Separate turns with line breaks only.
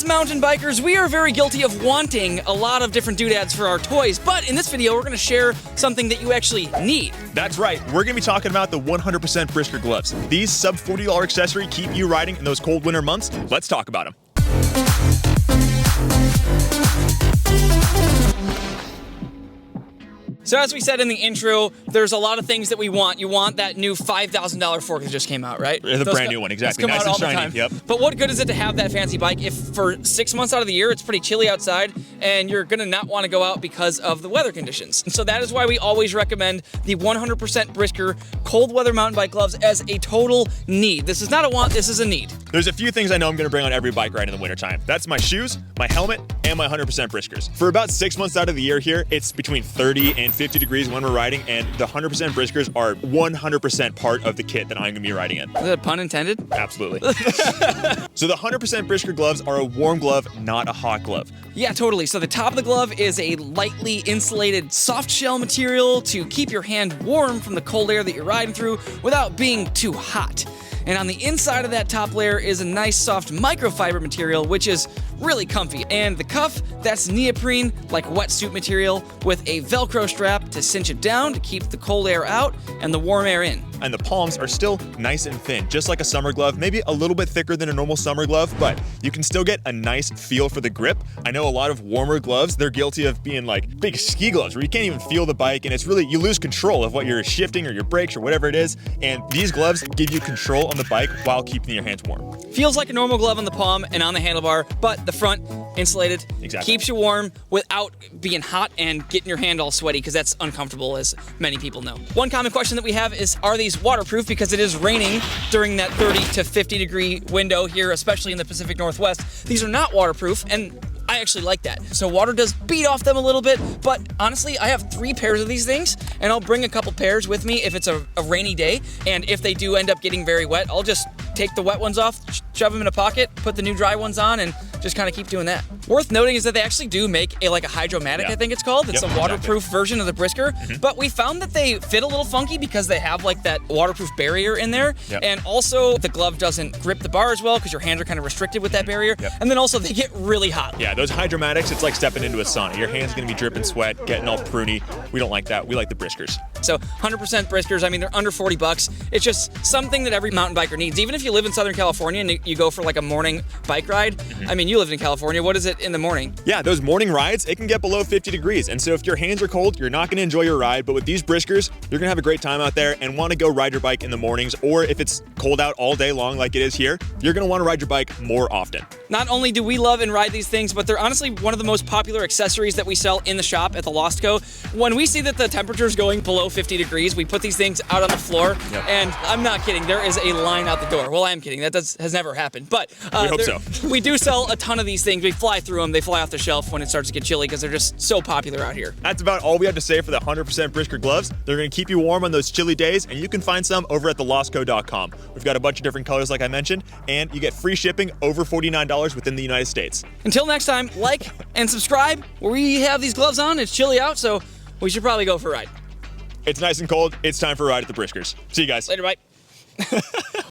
As mountain bikers, we are very guilty of wanting a lot of different doodads for our toys, but in this video, we're going to share something that you actually need.
That's right. We're going to be talking about the 100% Brisker Gloves. These sub $40 accessory keep you riding in those cold winter months. Let's talk about them.
So as we said in the intro, there's a lot of things that we want. You want that new $5,000 fork that just came out, right?
The brand new one, exactly.
Nice
Nice
and
and shiny.
all the time.
Yep.
But what good is it to have that fancy bike if for 6 months out of the year it's pretty chilly outside and you're gonna not want to go out because of the weather conditions? And so that is why we always recommend the 100% Brisker cold weather mountain bike gloves as a total need. This is not a want, this is a need.
There's a few things I know I'm going to bring on every bike ride in the wintertime. That's my shoes, my helmet, and my 100% Briskers. For about 6 months out of the year here, it's between 30 and 50 degrees when we're riding, and the 100% Briskers are 100% part of the kit that I'm going to be riding in.
Is that a pun intended?
Absolutely. So the 100% Brisker gloves are a warm glove, not a hot glove.
Yeah, totally. So the top of the glove is a lightly insulated soft shell material to keep your hand warm from the cold air that you're riding through without being too hot. And on the inside of that top layer is a nice soft microfiber material, which is really comfy. And the cuff, that's neoprene, like wetsuit material, with a Velcro strap to cinch it down to keep the cold air out and the warm air in.
And the palms are still nice and thin, just like a summer glove, maybe a little bit thicker than a normal summer glove, but you can still get a nice feel for the grip. I know a lot of warmer gloves, they're guilty of being like big ski gloves where you can't even feel the bike, and it's really, you lose control of what you're shifting or your brakes or whatever it is, and these gloves give you control on the bike while keeping your hands warm.
Feels like a normal glove on the palm and on the handlebar, but the front, insulated,
Exactly.
keeps you warm without being hot and getting your hand all sweaty, because that's uncomfortable, as many people know. One common question that we have is, are these waterproof? Because it is raining during that 30 to 50 degree window here, especially in the Pacific Northwest. These are not waterproof, and I actually like that. So water does beat off them a little bit, but honestly, I have 3 pairs of these things, and I'll bring a couple pairs with me if it's a rainy day, and if they do end up getting very wet, I'll just take the wet ones off, shove them in a pocket, put the new dry ones on, and just kind of keep doing that. Worth noting is that they actually do make a Hydromatic, I think it's called. It's a waterproof version of the Brisker, but we found that they fit a little funky because they have like that waterproof barrier in there, and also the glove doesn't grip the bar as well because your hands are kind of restricted with that barrier, and then also they get really hot.
Yeah, those Hydromatics, it's like stepping into a sauna. Your hand's gonna be dripping sweat, getting all pruny. We don't like that. We like the Briskers.
So 100% Briskers, I mean, they're under 40 bucks. It's just something that every mountain biker needs. Even if you live in Southern California and you go for like a morning bike ride, I mean, you lived in California. What is it in the morning?
Yeah, those morning rides, it can get below 50 degrees. And so if your hands are cold, you're not gonna enjoy your ride. But with these Briskers, you're gonna have a great time out there and wanna go ride your bike in the mornings. Or if it's cold out all day long like it is here, you're gonna wanna ride your bike more often.
Not only do we love and ride these things, but they're honestly one of the most popular accessories that we sell in the shop at the Lost Co. When we see that the temperature is going below 50 degrees, we put these things out on the floor, and I'm not kidding, there is a line out the door. Well, I am kidding, that has never happened, but
we hope so.
We do sell a ton of these things. We fly through them, they fly off the shelf when it starts to get chilly because they're just so popular out here.
That's about all we have to say for the 100% Brisker gloves. They're gonna keep you warm on those chilly days, and you can find some over at thelostco.com. We've got a bunch of different colors like I mentioned, and you get free shipping over $49 within the United States.
Until next time, like and subscribe. We have these gloves on, it's chilly out, so we should probably go for a ride.
It's nice and cold, it's time for a ride at the Briskers. See you guys.
Later, bye.